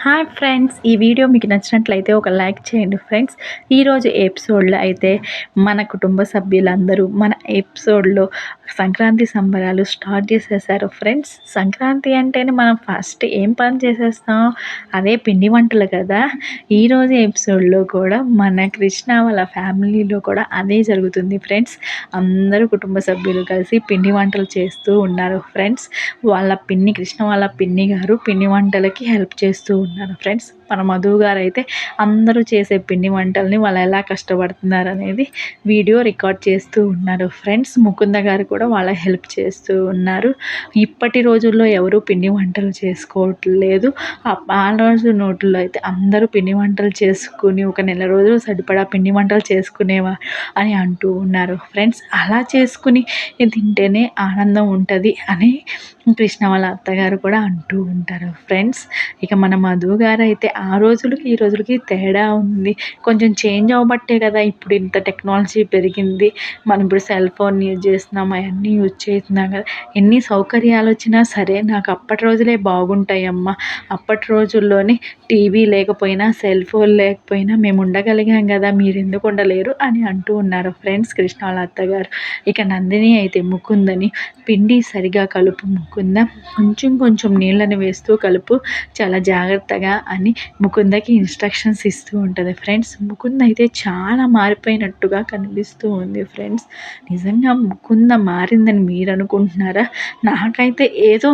Hi friends, ఈ video మీకు నచ్చినట్లయితే ఒక లైక్ చేయండి ఫ్రెండ్స్. ఈరోజు ఎపిసోడ్లో అయితే మన కుటుంబ సభ్యులందరూ మన ఎపిసోడ్లో సంక్రాంతి సంబరాలు స్టార్ట్ చేసేసారు ఫ్రెండ్స్. సంక్రాంతి అంటేనే మనం ఫస్ట్ ఏం పని చేసేస్తాం, అదే పిండి వంటలు కదా. ఈరోజు ఎపిసోడ్లో కూడా మన కృష్ణ వాళ్ళ ఫ్యామిలీలో కూడా అదే జరుగుతుంది ఫ్రెండ్స్. అందరూ కుటుంబ సభ్యులు కలిసి పిండి వంటలు చేస్తూ ఉన్నారు ఫ్రెండ్స్. కృష్ణ వాళ్ళ పిన్ని గారు పిండి వంటలకి హెల్ప్ చేస్తూ ఉన్నారు ఫ్రెండ్స్. మన మధు గారు అయితే అందరూ చేసే పిండి వంటల్ని వాళ్ళు ఎలా కష్టపడుతున్నారు అనేది వీడియో రికార్డ్ చేస్తూ ఉన్నారు ఫ్రెండ్స్. ముకుంద గారు కూడా వాళ్ళ హెల్ప్ చేస్తూ ఉన్నారు. ఇప్పటి రోజుల్లో ఎవరు పిండి వంటలు చేసుకోవట్లేదు. ఆ రోజు నోట్లో అయితే అందరూ పిండి వంటలు చేసుకుని ఒక నెల రోజులు సరిపడా పిండి వంటలు చేసుకునేవా అని అంటూ ఉన్నారు ఫ్రెండ్స్. అలా చేసుకుని తింటేనే ఆనందం ఉంటుంది అని కృష్ణ వాళ్ళ అత్తగారు కూడా అంటూ ఉంటారు ఫ్రెండ్స్. ఇక మన మధు గారు అయితే ఆ రోజులకి ఈ రోజులకి తేడా ఉంది. కొంచెం చేంజ్ అవ్వబట్టే కదా ఇప్పుడు ఇంత టెక్నాలజీ పెరిగింది. మనం ఇప్పుడు సెల్ ఫోన్ యూజ్ చేస్తున్నాం, అవన్నీ యూజ్ చేస్తున్నాం కదా. ఎన్ని సౌకర్యాలు వచ్చినా సరే నాకు అప్పటి రోజులే బాగుంటాయమ్మా. అప్పటి రోజుల్లోనే టీవీ లేకపోయినా సెల్ ఫోన్ లేకపోయినా మేము ఉండగలిగాం కదా, మీరు ఎందుకు ఉండలేరు అని అంటూ ఉన్నారు ఫ్రెండ్స్ కృష్ణ వాళ్ళ అత్తగారు. ఇక నందిని అయితే ముకుందని పిండి సరిగా కలుపు ముకుంద, కొంచెం కొంచెం నీళ్ళని వేస్తూ కలుపు, చాలా జాగ్రత్తగా అని ముకుందకి ఇన్స్ట్రక్షన్స్ ఇస్తూ ఉంటుంది ఫ్రెండ్స్. ముకుంద అయితే చాలా మారిపోయినట్టుగా కనిపిస్తూ ఉంది ఫ్రెండ్స్. నిజంగా ముకుంద మారిందని మీరు అనుకుంటున్నారా? నాకైతే ఏదో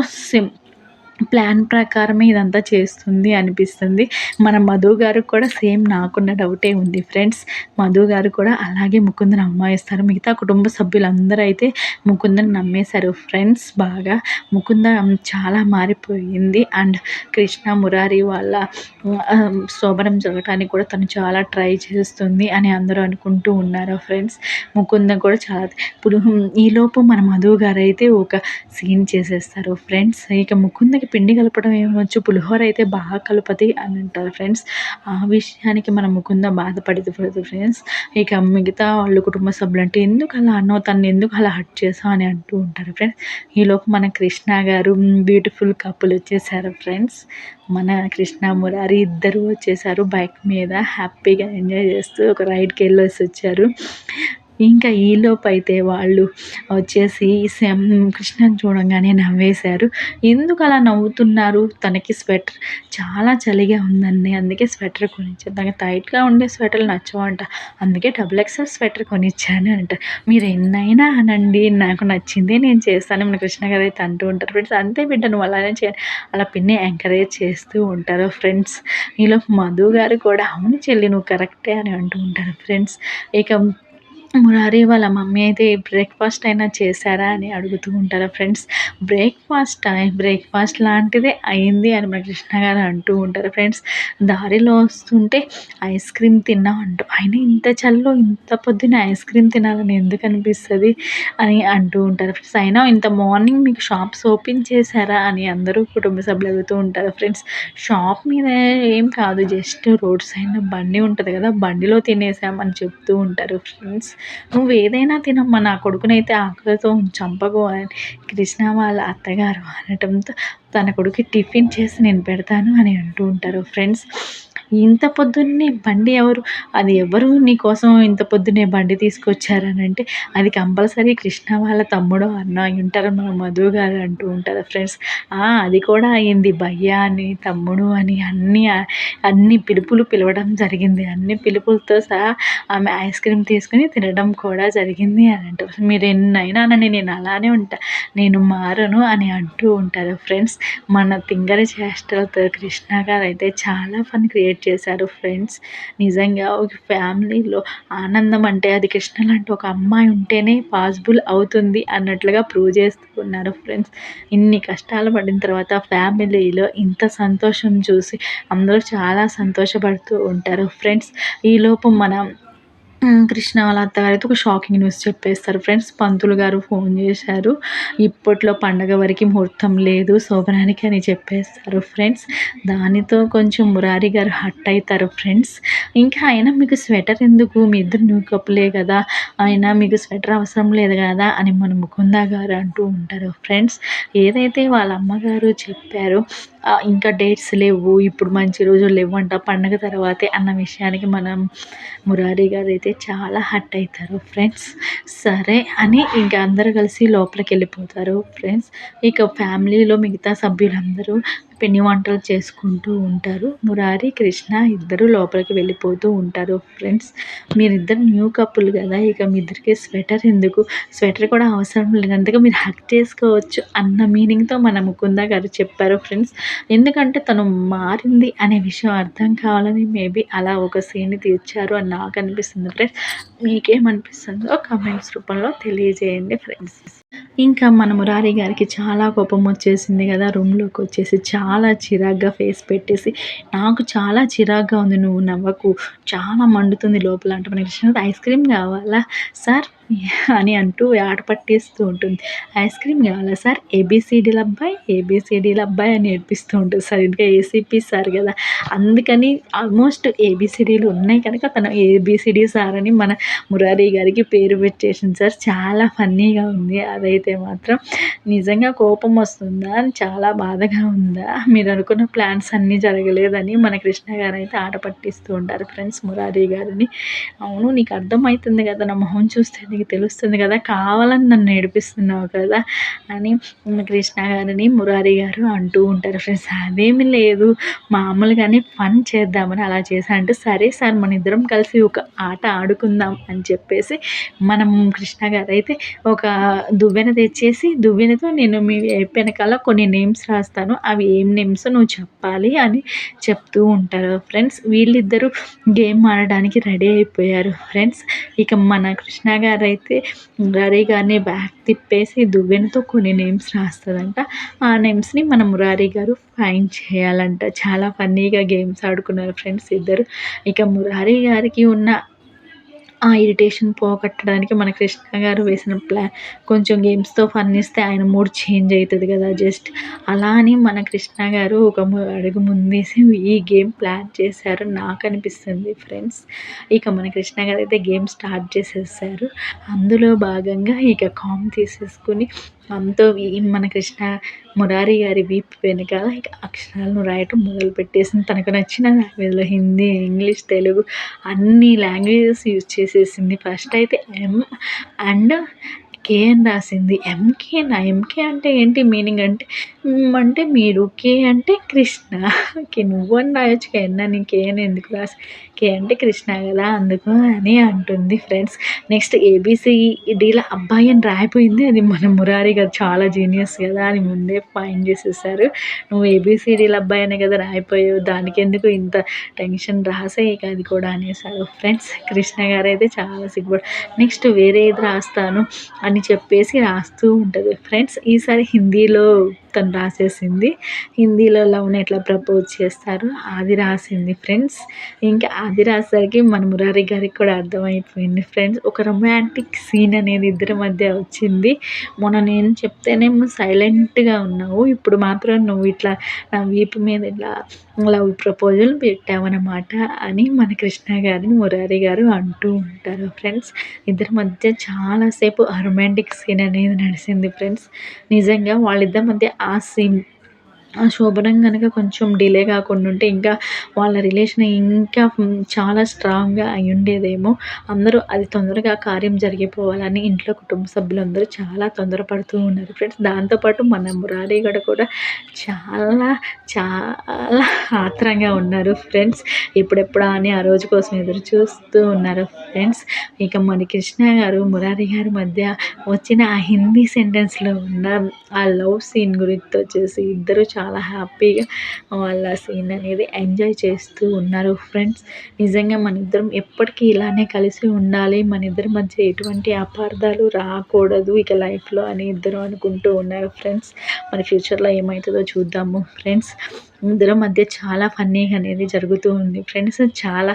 ప్లాన్ ప్రకారమే ఇదంతా చేస్తుంది అనిపిస్తుంది. మన మధు గారు కూడా సేమ్ నాకున్న డౌటే ఉంది ఫ్రెండ్స్. మధు గారు కూడా అలాగే ముకుందని అమ్మాయిస్తారు. మిగతా కుటుంబ సభ్యులందరూ అయితే ముకుందని నమ్మేశారు ఫ్రెండ్స్. బాగా ముకుంద చాలా మారిపోయింది. అండ్ కృష్ణ మురారి వాళ్ళ శోభనం జరగటానికి కూడా తను చాలా ట్రై చేస్తుంది అని అందరూ అనుకుంటూ ఉన్నారు ఫ్రెండ్స్. ముకుంద కూడా చాలా ఇప్పుడు ఈలోపు మన మధు గారు అయితే ఒక సీన్ చేసేస్తారు ఫ్రెండ్స్. ఇక ముకుందకి పిండి కలపడం ఏమొచ్చు, పులిహోర అయితే బాగా కలుపుతుంది అని అంటారు ఫ్రెండ్స్. ఆ విషయానికి మన ముకుంద బాధపడదు ఫ్రెండ్స్. ఇక మిగతా వాళ్ళు కుటుంబ సభ్యులు అంటే ఎందుకు అలా అన్నావు, తను ఎందుకు అలా హర్ట్ చేసావు అని అంటూ ఉంటారు ఫ్రెండ్స్. ఈలోపు మన కృష్ణ గారు బ్యూటిఫుల్ కపుల్ వచ్చేసారు ఫ్రెండ్స్. మన కృష్ణ మురారి ఇద్దరు వచ్చేసారు బైక్ మీద హ్యాపీగా ఎంజాయ్ చేస్తూ ఒక రైడ్కి వెళ్ళేసి వచ్చారు. ఇంకా ఈలోపు అయితే వాళ్ళు వచ్చేసి కృష్ణని చూడంగానే నవ్వేశారు. ఎందుకు అలా నవ్వుతున్నారు, తనకి స్వెటర్ చాలా చలిగా ఉందండి, అందుకే స్వెటర్ కొనిచ్చాను, తనకి టైట్గా ఉండే స్వెటర్లు నచ్చవంట, అందుకే XXL స్వెటర్ కొనిచ్చాను అంట. మీరు ఎన్నైనా అనండి, నాకు నచ్చిందే నేను చేస్తాను మన కృష్ణ గారు అయితే అంటూ ఉంటారు ఫ్రెండ్స్. అంతే బిడ్డ, నువ్వు అలానే చేయాలి, అలా పిన్ని ఎంకరేజ్ చేస్తూ ఉంటారు ఫ్రెండ్స్. ఈలోపు మధు గారు కూడా అవును చెల్లి నువ్వు కరెక్టే అని అంటూ ఉంటారు ఫ్రెండ్స్. ఇక మురారి వాళ్ళ మమ్మీ అయితే బ్రేక్ఫాస్ట్ అయినా చేశారా అని అడుగుతూ ఉంటారు ఫ్రెండ్స్. బ్రేక్ఫాస్ట్ లాంటిదే అయింది అని మన కృష్ణ గారు అంటూ ఉంటారు ఫ్రెండ్స్. దారిలో వస్తుంటే ఐస్ క్రీమ్ తిన్నాం అంటూ, అయినా ఇంత చలిలో ఇంత పొద్దున్న ఐస్ క్రీమ్ తినాలని ఎందుకు అనిపిస్తుంది అని అంటూ ఉంటారు ఫ్రెండ్స్. అయినా ఇంత మార్నింగ్ మీకు షాప్స్ ఓపెన్ చేశారా అని అందరూ కుటుంబ సభ్యులు అడుగుతూ ఉంటారు ఫ్రెండ్స్. షాప్ మీద ఏం కాదు, జస్ట్ రోడ్ సైడ్ బండి ఉంటుంది కదా, బండిలో తినేసామని చెప్తూ ఉంటారు ఫ్రెండ్స్. నువ్వు ఏదైనా తినమ్మా, నా కొడుకునైతే ఆకలితో చంపకు అని కృష్ణ వాళ్ళ అత్తగారు అనటంతో తన కొడుకు టిఫిన్ చేసి నేను పెడతాను అని అంటూ ఉంటారు ఫ్రెండ్స్. ఇంత పొద్దున్నే బండి ఎవరు నీకోసం ఇంత పొద్దున్నే బండి తీసుకొచ్చారని అంటే అది కంపల్సరీ కృష్ణ వాళ్ళ తమ్ముడు అన్న ఉంటారు మన మధు గారు అంటూ ఉంటారు ఫ్రెండ్స్. అది కూడా అయింది, భయ్యా అని తమ్ముడు అని అన్ని పిలుపులు పిలవడం జరిగింది. అన్ని పిలుపులతో సహా ఆమె ఐస్ క్రీమ్ తీసుకుని తినడం కూడా జరిగింది అని అంటారు. మీరు ఎన్నైనా అనండి, నేను అలానే ఉంటా, నేను మారను అని అంటూ ఉంటారు ఫ్రెండ్స్. మన తింగరి చేష్టలతో కృష్ణ గారు అయితే చాలా ఫన్ క్రియేట్ చేశారు ఫ్రెండ్స్. నిజంగా ఒక ఫ్యామిలీలో ఆనందం అంటే అది కృష్ణ లాంటి ఒక అమ్మాయి ఉంటేనే పాసిబుల్ అవుతుంది అన్నట్లుగా ప్రూవ్ చేస్తూ ఉన్నారు ఫ్రెండ్స్. ఇన్ని కష్టాలు పడిన తర్వాత ఫ్యామిలీలో ఇంత సంతోషం చూసి అందరూ చాలా సంతోషపడుతూ ఉంటారు ఫ్రెండ్స్. ఈలోపు మన కృష్ణ వాళ్ళ అత్తగారైతే ఒక షాకింగ్ న్యూస్ చెప్పేస్తారు ఫ్రెండ్స్. పంతులు గారు ఫోన్ చేశారు, ఇప్పట్లో పండగ వరకు ముహూర్తం లేదు శోభనానికి అని చెప్పేస్తారు ఫ్రెండ్స్. దానితో కొంచెం మురారి గారు హర్ట్ అవుతారు ఫ్రెండ్స్. ఇంకా అయినా మీకు స్వెటర్ ఎందుకు, మీ ఇద్దరు న్యూ కప్పులే కదా, అయినా మీకు స్వెటర్ అవసరం లేదు కదా అని మన ముకుంద గారు అంటూ ఉంటారు ఫ్రెండ్స్. ఏదైతే వాళ్ళ అమ్మగారు చెప్పారో ఇంకా డేట్స్ లేవు, ఇప్పుడు మంచి రోజులు లేవంట, పండగ తర్వాతే అన్న విషయానికి మనం మురారి గారైతే చాలా హర్ట్ అవుతారు ఫ్రెండ్స్. సరే అని ఇంకా అందరూ కలిసి లోపలికి వెళ్ళిపోతారు ఫ్రెండ్స్. ఇక ఫ్యామిలీలో మిగతా సభ్యులందరూ పిండి వంటలు చేసుకుంటూ ఉంటారు. మురారి, కృష్ణ ఇద్దరు లోపలికి వెళ్ళిపోతూ ఉంటారు ఫ్రెండ్స్. మీరిద్దరు న్యూ కపుల్ కదా, ఇక మీ ఇద్దరికి స్వెటర్ ఎందుకు, స్వెటర్ కూడా అవసరం లేనంతగా మీరు హగ్ చేసుకోవచ్చు అన్న మీనింగ్తో మన ముకుంద గారు చెప్పారు ఫ్రెండ్స్. ఎందుకంటే తను మారింది అనే విషయం అర్థం కావాలని మేబీ అలా ఒక సీన్ని తీర్చారు అని నాకు అనిపిస్తుంది ఫ్రెండ్స్. మీకేమనిపిస్తుందో కమెంట్స్ రూపంలో తెలియజేయండి ఫ్రెండ్స్. ఇంకా మన మురారి గారికి చాలా కోపం వచ్చేసింది కదా, రూమ్లోకి వచ్చేసి చాలా చిరాగ్గా ఫేస్ పెట్టేసి, నాకు చాలా చిరాగ్గా ఉంది, నువ్వు నవ్వకు, చాలా మండుతుంది లోపల అంటే, మనకి ఇష్టం ఐస్ క్రీమ్ కావాలా సార్ అని అంటూ ఆట పట్టిస్తూ ఉంటుంది. ఐస్ క్రీమ్ కావాలా సార్, ఏబిసిడీల అబ్బాయి, ఏబిసిడీల అబ్బాయి అని ఏడిపిస్తూ ఉంటుంది సార్. ఇంకా ఏసీపీ సార్ కదా, అందుకని ఆల్మోస్ట్ ఏబిసిడీలు ఉన్నాయి కనుక తను ఏబిసిడి సార్ అని మన మురారి గారికి పేరు పెట్టేసింది సార్. చాలా ఫన్నీగా ఉంది అదైతే మాత్రం. నిజంగా కోపం వస్తుందా అని చాలా బాధగా ఉందా, మీరు అనుకున్న ప్లాన్స్ అన్నీ జరగలేదని మన కృష్ణ గారు అయితే ఆట పట్టిస్తూ ఉంటారు ఫ్రెండ్స్ మురారి గారిని. అవును నీకు అర్థమవుతుంది కదా, నా మొహం చూస్తే నీకు తెలుస్తుంది కదా, కావాలని నన్ను ఏడిపిస్తున్నావు కదా అని కృష్ణ గారిని మురారి గారు అంటూ ఉంటారు ఫ్రెండ్స్. అదేమీ లేదు, మామూలుగానే ఫన్ చేద్దామని అలా చేశాను అంటే, సరే సార్ మన ఇద్దరం కలిసి ఒక ఆట ఆడుకుందాం అని చెప్పేసి మనం కృష్ణ గారు అయితే ఒక దువ్వెన తెచ్చేసి, దువ్వెనతో నేను మీ వెనకాల కొన్ని నేమ్స్ రాస్తాను, అవి ఏం నేమ్స్ నువ్వు చెప్పాలి అని చెప్తూ ఉంటారు ఫ్రెండ్స్. వీళ్ళిద్దరూ గేమ్ ఆడడానికి రెడీ అయిపోయారు ఫ్రెండ్స్. ఇక మన కృష్ణ గారు అయితే మురారి గారిని బ్యాక్ తిప్పేసి దువ్వెనతో కొన్ని నేమ్స్ రాస్తుందంట. ఆ నేమ్స్ని మన మురారి గారు ఫైండ్ చేయాలంట. చాలా ఫన్నీగా గేమ్స్ ఆడుకున్నారు ఫ్రెండ్స్ ఇద్దరు. ఇక మురారి గారికి ఉన్న ఆ ఇరిటేషన్ పోగొట్టడానికి మన కృష్ణ గారు వేసిన ప్లాన్, కొంచెం గేమ్స్తో ఫన్ ఇస్తే ఆయన మూడ్ చేంజ్ అవుతుంది కదా, జస్ట్ అలా అని మన కృష్ణ గారు ఒక అడుగు ముందేసి ఈ గేమ్ ప్లాన్ చేశారు నాకు అనిపిస్తుంది ఫ్రెండ్స్. ఇక మన కృష్ణ గారు అయితే గేమ్ స్టార్ట్ చేసేసారు. అందులో భాగంగా ఇక కామ్ తీసేసుకుని అంతో మన కృష్ణ మురారి గారి వీపు వెనకాల ఇక అక్షరాలను రాయటం మొదలుపెట్టేసింది. తనకు నచ్చిన లాంగ్వేజ్లో హిందీ, ఇంగ్లీష్, తెలుగు అన్ని లాంగ్వేజెస్ యూజ్ చేసేసింది. ఫస్ట్ అయితే ఎం అండ్ కే అని రాసింది. ఎంకేనా, ఎంకే అంటే ఏంటి మీనింగ్ అంటే, అంటే మీరు, కే అంటే కృష్ణ, కే నువ్వు అని రాయొచ్చు, కే అని, కే అని ఎందుకు రాసి, కే అంటే కృష్ణ కదా అందుకు అని అంటుంది ఫ్రెండ్స్. నెక్స్ట్ ఏబిసిడీల అబ్బాయి అని రాయిపోయింది. అది మన మురారి గారు చాలా జీనియస్ కదా అని ముందే ఫైండ్ చేసేసారు. నువ్వు ఏబిసిడీల అబ్బాయి అనే కదా రాయిపోయావు, దానికి ఎందుకు ఇంత టెన్షన్, రాసే ఇక అది కూడా అనేసారు ఫ్రెండ్స్. కృష్ణ గారు అయితే చాలా సిగ్గుపడి నెక్స్ట్ వేరే ఏది రాస్తాను అని చెప్పేసి రాస్తూ ఉంటుంది ఫ్రెండ్స్. ఈసారి హిందీలో తను రాసేసింది. హిందీలో లవ్ని ఎట్లా ప్రపోజ్ చేస్తారు అది రాసింది ఫ్రెండ్స్. ఇంకా అది రాసేసరికి మన మురారి గారికి కూడా అర్థమైపోయింది ఫ్రెండ్స్. ఒక రొమాంటిక్ సీన్ అనేది ఇద్దరి మధ్య వచ్చింది. మొన్న నేను చెప్తేనేమో సైలెంట్గా ఉన్నావు, ఇప్పుడు మాత్రం నువ్వు ఇట్లా నా వీపు మీద ఇట్లా లవ్ ప్రపోజల్ పెట్టావన్నమాట అని మన కృష్ణ గారిని మురారి గారు అంటూ ఉంటారు ఫ్రెండ్స్. ఇద్దరి మధ్య చాలాసేపు రొమాంటిక్ సీన్ అనేది నడిచింది ఫ్రెండ్స్. నిజంగా వాళ్ళిద్దరి మధ్య ఆ సీన్, ఆ శోభనం గనక కొంచెం డిలే కాకుండా ఉంటే ఇంకా వాళ్ళ రిలేషన్ ఇంకా చాలా స్ట్రాంగ్గా అయి ఉండేదేమో. అందరూ అది తొందరగా కార్యం జరిగిపోవాలని ఇంట్లో కుటుంబ సభ్యులందరూ చాలా తొందరపడుతూ ఉన్నారు ఫ్రెండ్స్. దాంతోపాటు మన మురారి గారు కూడా చాలా చాలా ఆత్రంగా ఉన్నారు ఫ్రెండ్స్. ఎప్పుడెప్పుడా అని ఆ రోజు కోసం ఎదురు చూస్తూ ఉన్నారు ఫ్రెండ్స్. ఇక మన కృష్ణ గారు మురారి గారి మధ్య వచ్చిన ఆ హిందీ సెంటెన్స్లో ఉన్న ఆ లవ్ సీన్ గురించి వచ్చేసి ఇద్దరు చాలా హ్యాపీగా వాళ్ళ సీన్ అనేది ఎంజాయ్ చేస్తూ ఉన్నారు ఫ్రెండ్స్. నిజంగా మన ఇద్దరం ఎప్పటికీ ఇలానే కలిసి ఉండాలి, మన ఇద్దరి మధ్య ఎటువంటి అపార్థాలు రాకూడదు ఇక లైఫ్లో అని ఇద్దరు అనుకుంటూ ఉన్నారు ఫ్రెండ్స్. మరి ఫ్యూచర్లో ఏమవుతుందో చూద్దాము ఫ్రెండ్స్. ఇద్దరి మధ్య చాలా ఫన్నీగా అనేది జరుగుతూ ఉంది ఫ్రెండ్స్. చాలా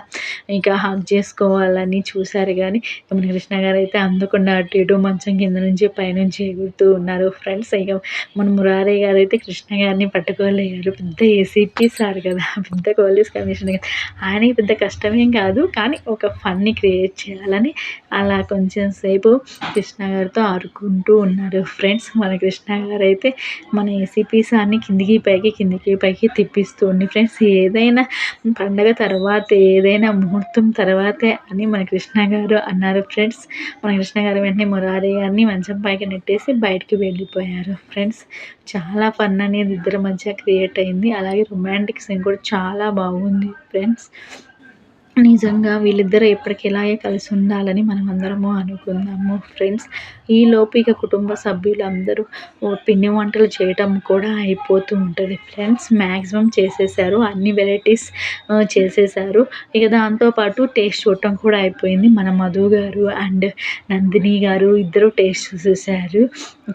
ఇక హగ్ చేసుకోవాలని చూసారు కానీ మన కృష్ణ గారు అయితే అందకుండా అటు ఇటు మంచం కింద నుంచి పైనుంచి ఎగురుతూ ఉన్నారు ఫ్రెండ్స్. ఇక మన మురారి గారు అయితే కృష్ణ గారిని పట్టుకోలేరు. పెద్ద ఏసీపీ సార్ కదా, పెద్ద పోలీస్ కమిషనర్ కదా, ఆయనకి పెద్ద కష్టమేం కాదు కానీ ఒక ఫన్ని క్రియేట్ చేయాలని అలా కొంచెం సేపు కృష్ణ గారితో ఆడుకుంటూ ఉన్నారు ఫ్రెండ్స్. మన కృష్ణ గారు అయితే మన ఏసీపీ సార్ని కిందికి పైకి తిప్పిస్తూ ఉంది ఫ్రెండ్స్. ఏదైనా పండగ తర్వాత ఏదైనా ముహూర్తం తర్వాతే అని మన కృష్ణ గారు అన్నారు ఫ్రెండ్స్. మన కృష్ణ గారు వెంటనే మురారి గారిని మంచం పైకి నెట్టేసి బయటికి వెళ్ళిపోయారు ఫ్రెండ్స్. చాలా ఫన్ అనేది ఇద్దరి మధ్య క్రియేట్ అయింది. అలాగే రొమాంటిక్ సీన్ కూడా చాలా బాగుంది ఫ్రెండ్స్. నిజంగా వీళ్ళిద్దరూ ఎప్పటికి ఇలాగే కలిసి ఉండాలని మనం అందరము అనుకుందాము ఫ్రెండ్స్. ఈలోపు ఇక కుటుంబ సభ్యులందరూ పిండి వంటలు చేయటం కూడా అయిపోతూ ఉంటుంది ఫ్రెండ్స్. మ్యాక్సిమం చేసేసారు, అన్ని వెరైటీస్ చేసేసారు. ఇక దాంతోపాటు టేస్ట్ చూడటం కూడా అయిపోయింది. మన మధు గారు అండ్ నందిని గారు ఇద్దరు టేస్ట్ చూసేసారు.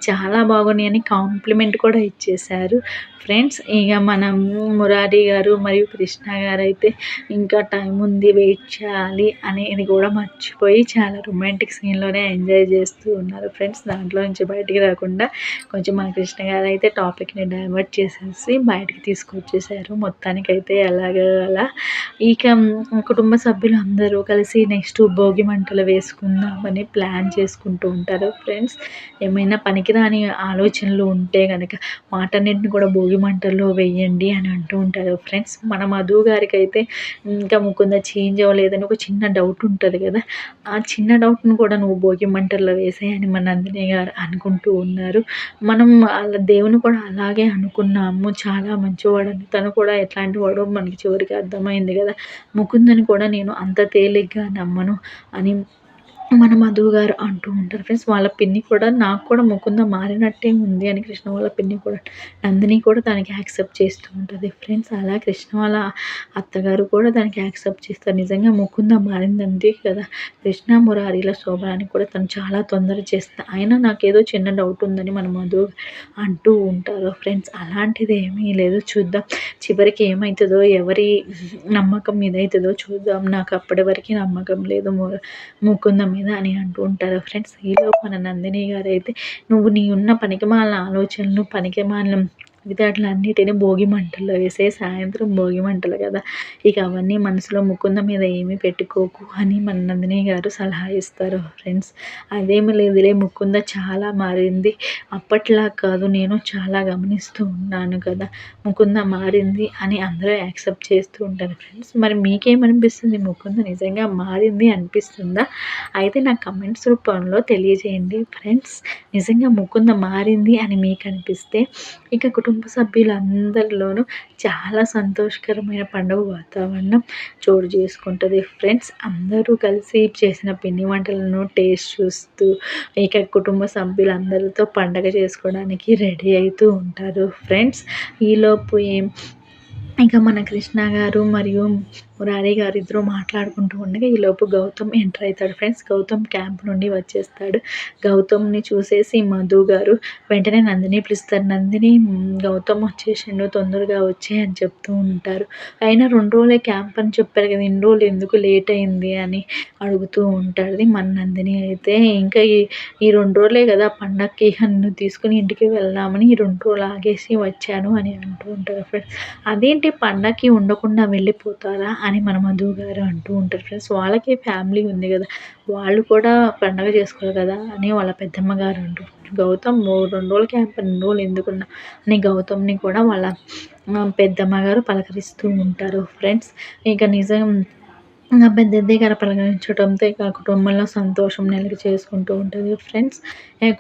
చాలా బాగున్నాయని కాంప్లిమెంట్ కూడా ఇచ్చేశారు ఫ్రెండ్స్. ఇక మనం మురారి గారు మరియు కృష్ణ గారు అయితే ఇంకా టైం ఉంది, వెయిట్ చేయాలి అనేది కూడా మర్చిపోయి చాలా రొమాంటిక్ సీన్లోనే ఎంజాయ్ చేస్తూ ఉన్నారు ఫ్రెండ్స్. దాంట్లో నుంచి బయటికి రాకుండా కొంచెం మన కృష్ణ గారు అయితే టాపిక్ని డైవర్ట్ చేసేసి బయటికి తీసుకొచ్చేసారు మొత్తానికైతే. అలా ఇక కుటుంబ సభ్యులు అందరూ కలిసి నెక్స్ట్ భోగి మంటలు వేసుకుందామని ప్లాన్ చేసుకుంటూ ఉంటారు ఫ్రెండ్స్. ఏమైనా పనికిరాని ఆలోచనలు ఉంటే కనుక వాటన్నిటిని కూడా భోగి మంటల్లో వేయండి అని అంటూ ఉంటారు ఫ్రెండ్స్. మన మధు గారికి అయితే ఇంకా ముకుంద చేంజ్ అవ్వలేదని ఒక చిన్న డౌట్ ఉంటుంది కదా, ఆ చిన్న డౌట్ను కూడా నువ్వు భోగి మంటల్లో వేసేయని మన నందిని గారు అనుకుంటూ ఉన్నారు. మనం అలా దేవుని కూడా అలాగే అనుకున్నాము, చాలా మంచివాడని. తను కూడా ఎట్లాంటి వాడో మనకి చివరికి అర్థమైంది కదా. ముకుందని కూడా నేను అంత తేలిగ్గా నమ్మను అని మన మధు గారు అంటూ ఉంటారు ఫ్రెండ్స్. వాళ్ళ పిన్ని కూడా నాకు కూడా ముకుంద మారినట్టే ఉంది అని కృష్ణ వాళ్ళ పిన్ని కూడా నందిని కూడా దానికి యాక్సెప్ట్ చేస్తూ ఉంటుంది ఫ్రెండ్స్. అలా కృష్ణ వాళ్ళ అత్తగారు కూడా దానికి యాక్సెప్ట్ చేస్తారు. నిజంగా ముకుంద మారిందంతే కదా, కృష్ణ మురారిల శోభనానికి కూడా తను చాలా తొందర చేస్తుంది. అయినా నాకేదో చిన్న డౌట్ ఉందని మన మధు అంటూ ఉంటారు ఫ్రెండ్స్. అలాంటిది ఏమీ లేదు, చూద్దాం చివరికి ఏమవుతుందో, ఎవరి నమ్మకం మీద అవుతుందో చూద్దాం. నాకు అప్పటి వరకు నమ్మకం లేదు ముకుంద మీద అని అంటూ ఉంటారు ఫ్రెండ్స్. ఈలో మన నందిని గారు అయితే నువ్వు నీ ఉన్న పనికిమాలిన ఆలోచనలు పనికిమాలిన అన్నిటిని భోగి మంటల్లో వేసే, సాయంత్రం భోగి మంటలు కదా, ఇక అవన్నీ మనసులో ముకుంద మీద ఏమీ పెట్టుకోకు అని మన నందిని గారు సలహా ఇస్తారు ఫ్రెండ్స్. అదేమి లేదులే, ముకుంద చాలా మారింది, అప్పట్లా కాదు, నేను చాలా గమనిస్తూ ఉన్నాను కదా, ముకుంద మారింది అని అందరూ యాక్సెప్ట్ చేస్తూ ఉంటారు ఫ్రెండ్స్. మరి మీకేమనిపిస్తుంది, ముకుంద నిజంగా మారింది అనిపిస్తుందా? అయితే నాకు కమెంట్స్ రూపంలో తెలియజేయండి ఫ్రెండ్స్. నిజంగా ముకుంద మారింది అని మీకు అనిపిస్తే ఇక కుటుంబ సభ్యులందరిలోనూ చాలా సంతోషకరమైన పండుగ వాతావరణం చోటు చేసుకుంటుంది ఫ్రెండ్స్. అందరూ కలిసి చేసిన పిండి వంటలను టేస్ట్ చూస్తూ ఇక కుటుంబ సభ్యులందరితో పండగ చేసుకోవడానికి రెడీ అవుతూ ఉంటారు ఫ్రెండ్స్. ఈలోపు ఇక మన కృష్ణ గారు మరియు మురారి గారు ఇద్దరు మాట్లాడుకుంటూ ఉండగా ఈలోపు గౌతమ్ ఎంటర్ అవుతాడు ఫ్రెండ్స్. గౌతమ్ క్యాంప్ నుండి వచ్చేస్తాడు. గౌతమ్ని చూసేసి మధు గారు వెంటనే నందిని పిలుస్తారు. నందిని గౌతమ్ వచ్చేసిండు, తొందరగా వచ్చే అని చెప్తూ ఉంటారు. అయినా 2 రోజులే క్యాంప్ అని చెప్పారు కదా, ఇన్ని రోజులు ఎందుకు లేట్ అయింది అని అడుగుతూ ఉంటుంది మన నందిని అయితే. ఇంకా ఈ 2 రోజులే కదా పండగకి, నన్ను తీసుకుని ఇంటికి వెళ్దామని ఈ 2 రోజులు ఆగేసి వచ్చాను అని అంటూ ఉంటారు ఫ్రెండ్స్. అదేంటి పండగకి ఉండకుండా వెళ్ళిపోతారా అని మన మధు గారు అంటూ ఉంటారు ఫ్రెండ్స్. వాళ్ళకి ఫ్యామిలీ ఉంది కదా, వాళ్ళు కూడా పండగ చేసుకోవాలి కదా అని వాళ్ళ పెద్దమ్మ గారు అంటూ గౌతమ్ 2 రోజుల క్యాంప్ 2 రోజులు ఎందుకున్నా అని గౌతమ్ని కూడా వాళ్ళ పెద్దమ్మ గారు పలకరిస్తూ ఉంటారు ఫ్రెండ్స్. ఇక నిజం పెద్దది గారు పలకరించడంతో ఇక కుటుంబంలో సంతోషం నెలకి చేసుకుంటూ ఉంటుంది ఫ్రెండ్స్.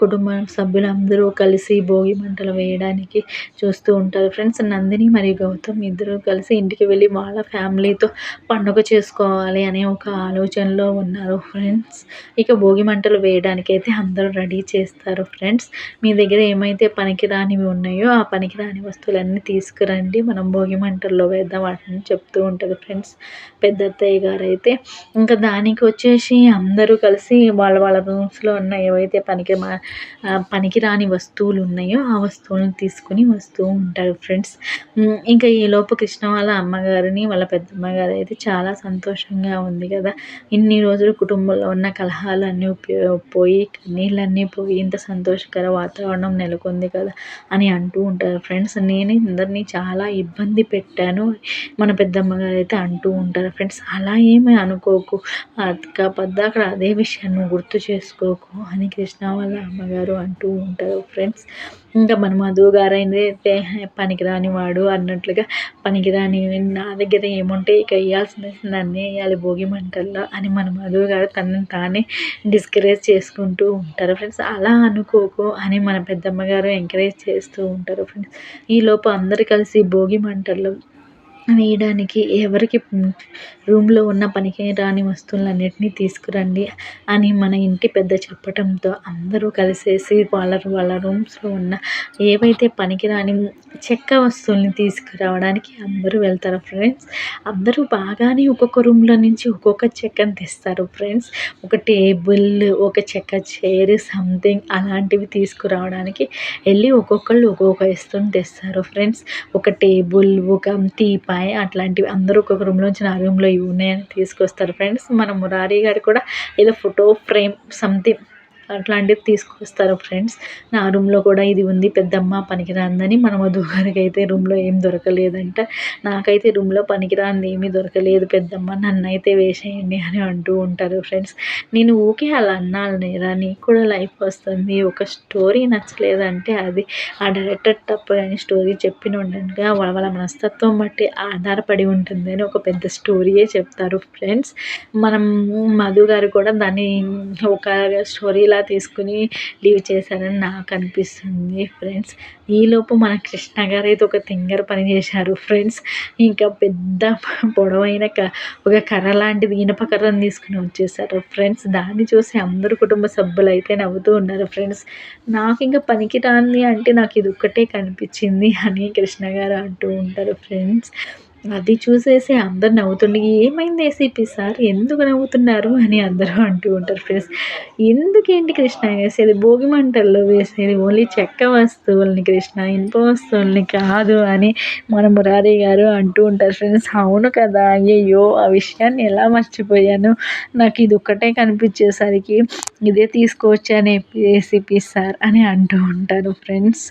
కుటుంబ సభ్యులందరూ కలిసి భోగి మంటలు వేయడానికి చూస్తూ ఉంటారు ఫ్రెండ్స్. నందిని మరియు గౌతమ్ ఇద్దరు కలిసి ఇంటికి వెళ్ళి వాళ్ళ ఫ్యామిలీతో పండుగ చేసుకోవాలి అనే ఒక ఆలోచనలో ఉన్నారు ఫ్రెండ్స్. ఇక భోగి మంటలు వేయడానికి అయితే అందరూ రెడీ చేస్తారు ఫ్రెండ్స్. మీ దగ్గర ఏమైతే పనికిరానివి ఉన్నాయో ఆ పనికిరాని వస్తువులన్నీ తీసుకురండి, మనం భోగి మంటల్లో వేద్దాం వాటిని చెప్తూ ఉంటుంది ఫ్రెండ్స్. పెద్ద అత్తయ్య గారు గారు అయితే ఇంకా దానికి వచ్చేసి అందరూ కలిసి వాళ్ళ వాళ్ళ రూమ్స్లో ఉన్న ఏవైతే పనికిరాని వస్తువులు ఉన్నాయో ఆ వస్తువులను తీసుకుని వస్తూ ఉంటారు ఫ్రెండ్స్. ఇంకా ఈలోపు కృష్ణ వాళ్ళ అమ్మగారిని వాళ్ళ పెద్దమ్మ గారు అయితే చాలా సంతోషంగా ఉంది కదా, ఇన్ని రోజులు కుటుంబంలో ఉన్న కలహాలన్నీ పోయి కన్నీళ్ళన్నీ పోయి ఇంత సంతోషకర వాతావరణం నెలకొంది కదా అని అంటూ ఉంటారు ఫ్రెండ్స్. నేను అందరినీ చాలా ఇబ్బంది పెట్టాను మన పెద్దమ్మ గారు అయితే అంటూ ఉంటారు ఫ్రెండ్స్. అలా ఏమీ అనుకోకు పద్దాక అదే విషయాన్ని గుర్తు చేసుకోకు అని కృష్ణ వాళ్ళ అమ్మగారు అంటూ ఉంటారు ఫ్రెండ్స్. ఇంకా మన మధు గారైతే పనికిరాని వాడు అన్నట్లుగా పనికిరాని నా దగ్గర ఏముంటే ఇక వేయాల్సింది నన్నే వేయాలి భోగి మంటల్లో అని మన మధు గారు తనని తానే డిస్కరేజ్ చేసుకుంటూ ఉంటారు ఫ్రెండ్స్. అలా అనుకోకు అని మన పెద్దమ్మ గారు ఎంకరేజ్ చేస్తూ ఉంటారు ఫ్రెండ్స్. ఈలోపు అందరు కలిసి భోగి మంటల్లో వేయడానికి ఎవరికి రూమ్లో ఉన్న పనికి రాని వస్తువులన్నిటినీ తీసుకురండి అని మన ఇంటి పెద్ద చెప్పటంతో అందరూ కలిసేసి వాళ్ళ రూమ్స్లో ఉన్న ఏవైతే పనికిరాని చెక్క వస్తువుల్ని తీసుకురావడానికి అందరూ వెళ్తారు ఫ్రెండ్స్. అందరూ బాగానే ఒక్కొక్క రూమ్లో నుంచి ఒక్కొక్క చెక్కని తెస్తారు ఫ్రెండ్స్. ఒక టేబుల్, ఒక చెక్క చైర్ సంథింగ్ అలాంటివి తీసుకురావడానికి వెళ్ళి ఒక్కొక్కళ్ళు ఒక్కొక్క వస్తువుని తెస్తారు ఫ్రెండ్స్. ఒక టేబుల్, ఒక టీపాయ్ అట్లాంటివి అందరూ ఒక్కొక్క రూమ్లోంచి నా రూమ్లో ఇవి ఉన్నాయని తీసుకొస్తారు ఫ్రెండ్స్. మన మురారి గారు కూడా ఏదో ఫోటో ఫ్రేమ్ సంథింగ్ అట్లాంటివి తీసుకొస్తారు ఫ్రెండ్స్. నా రూమ్లో కూడా ఇది ఉంది పెద్దమ్మ పనికిరాందని. మన మధు గారికి అయితే రూమ్లో ఏం దొరకలేదంట. నాకైతే రూమ్లో పనికిరాంది ఏమీ దొరకలేదు పెద్దమ్మ, నన్నైతే వేసేయండి అని అంటూ ఉంటారు ఫ్రెండ్స్. నేను ఊకే అలా అన్నాను నేరా, నీకు కూడా లైఫ్ వస్తుంది. ఒక స్టోరీ నచ్చలేదంటే అది ఆ డైరెక్టర్ తప్పు అని స్టోరీ చెప్పిన ఉండగా వాళ్ళ మనస్తత్వం బట్టి ఆధారపడి ఉంటుంది అని ఒక పెద్ద స్టోరీయే చెప్తారు ఫ్రెండ్స్. మనం మధు గారు కూడా దాన్ని ఒక స్టోరీలా తీసుకుని లీవ్ చేశారని నాకు అనిపిస్తుంది ఫ్రెండ్స్. ఈలోపు మన కృష్ణ గారు అయితే ఒక తింగర పని చేశారు ఫ్రెండ్స్. ఇంకా పెద్ద పొడవైన ఒక కర్ర లాంటిది ఇనప కర్రను తీసుకుని వచ్చేసారు ఫ్రెండ్స్. దాన్ని చూసి అందరు కుటుంబ సభ్యులు అయితే నవ్వుతూ ఉన్నారు ఫ్రెండ్స్. నాకు ఇంకా పనికి రాంది అంటే నాకు ఇది ఒక్కటే కనిపించింది అని కృష్ణ గారు అంటూ ఉంటారు ఫ్రెండ్స్. అది చూసేసి అందరు నవ్వుతుండే, ఏమైంది ఏసీపీ సార్ ఎందుకు నవ్వుతున్నారు అని అందరూ అంటూ ఉంటారు ఫ్రెండ్స్. ఎందుకేంటి కృష్ణ వేసేది భోగి మంటల్లో వేసేది ఓన్లీ చెక్క వస్తువుల్ని కృష్ణ, ఇనుప వస్తువుల్ని కాదు అని మన మురారి గారు అంటూ ఉంటారు ఫ్రెండ్స్. అవును కదా, అయ్యయ్యో ఆ విషయాన్ని ఎలా మర్చిపోయాను, నాకు ఇది ఒక్కటే కనిపించేసరికి ఇదే తీసుకువచ్చాను ఏసీపీ సార్ అని అంటూ ఉంటారు ఫ్రెండ్స్.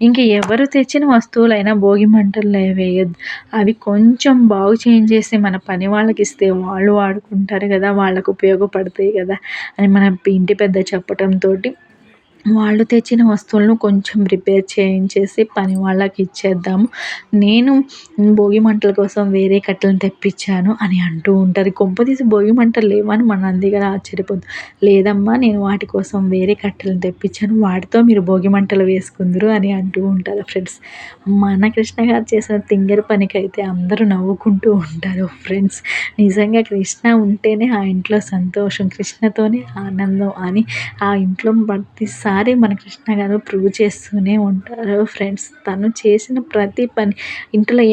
ఇంక ఎవరు తెచ్చిన వస్తువులైనా భోగి మంటల్లో వేయద్దు. అవి కొంచెం బాగు చేంజ్ చేసి మన పని వాళ్ళకి ఇస్తే వాళ్ళు వాడుకుంటారు కదా, వాళ్ళకు ఉపయోగపడతాయి కదా అని మన ఇంటి పెద్ద చెప్పటంతో వాళ్ళు తెచ్చిన వస్తువులను కొంచెం రిపేర్ చేయించేసి పని వాళ్ళకి ఇచ్చేద్దాము. నేను భోగి మంటల కోసం వేరే కట్టెలను తెప్పించాను అని అంటూ ఉంటారు. కొంపదీసి భోగి మంటలు లేవని మన నంది గారు ఆశ్చర్యపోద్దు. లేదమ్మా నేను వాటి కోసం వేరే కట్టెలను తెప్పించాను, వాటితో మీరు భోగి మంటలు వేసుకుందరు అని అంటూ ఉంటారు ఫ్రెండ్స్. మన కృష్ణ గారు చేసిన తింగర పనికైతే అందరూ నవ్వుకుంటూ ఉంటారు ఫ్రెండ్స్. నిజంగా కృష్ణ ఉంటేనే ఆ ఇంట్లో సంతోషం, కృష్ణతోనే ఆనందం అని ఆ ఇంట్లో ప్రతిసారి మన కృష్ణ గారు ప్రూవ్ చేస్తూనే ఉంటారు ఫ్రెండ్స్. తను చేసిన ప్రతి పని ఇంట్లో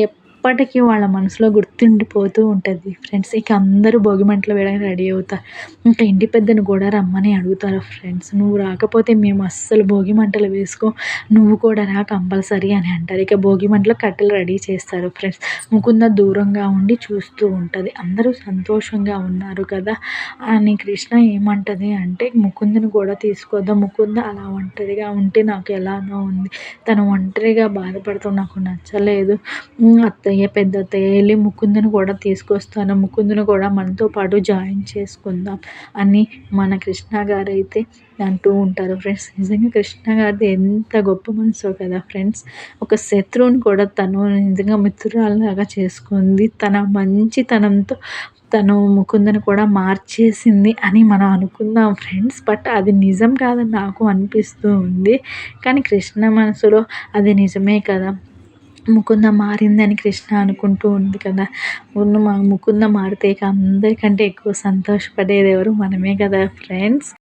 ఎప్పటికీ వాళ్ళ మనసులో గుర్తుండిపోతూ ఉంటుంది ఫ్రెండ్స్. ఇక అందరూ భోగి మంటలు వేయడానికి రెడీ అవుతారు. ఇంకా ఇంటి పెద్దను కూడా రమ్మని అడుగుతారు ఫ్రెండ్స్. నువ్వు రాకపోతే మేము అస్సలు భోగి మంటలు వేసుకో, నువ్వు కూడా రా కంపల్సరీ అని అంటారు. ఇక భోగి మంటలు కట్టెలు రెడీ చేస్తారు ఫ్రెండ్స్. ముకుంద దూరంగా ఉండి చూస్తూ ఉంటుంది. అందరూ సంతోషంగా ఉన్నారు కదా అని కృష్ణ ఏమంటది అంటే, ముకుందని కూడా తీసుకొద్దాం, ముకుంద అలా ఒంటరిగా ఉంటే నాకు ఎలానో ఉంది, తను ఒంటరిగా బాధపడుతూ నాకు నచ్చలేదు, అత్తయ్య పెద్ద అత్తయ్య వెళ్ళి ముకుందని కూడా తీసుకొస్తాను, ముకుందని కూడా మనతో పాటు జాయిన్ చేసుకుందాం అని మన కృష్ణ గారు అయితే అంటూ ఉంటారు ఫ్రెండ్స్. నిజంగా కృష్ణ గారిది ఎంత గొప్ప మనసో కదా ఫ్రెండ్స్. ఒక శత్రువుని కూడా తను నిజంగా మిత్రురాల్లాగా చేసుకుంది, తన మంచితనంతో తను ముకుందని కూడా మార్చేసింది అని మనం అనుకుందాం ఫ్రెండ్స్. బట్ అది నిజం కాదని నాకు అనిపిస్తూ ఉంది. కానీ కృష్ణ మనసులో అది నిజమే కదా, ముకుంద మారిందని కృష్ణ అనుకుంటూ ఉంది కదా. ముకుంద మారితే ఇక అందరికంటే ఎక్కువ సంతోషపడేది ఎవరు, మనమే కదా ఫ్రెండ్స్.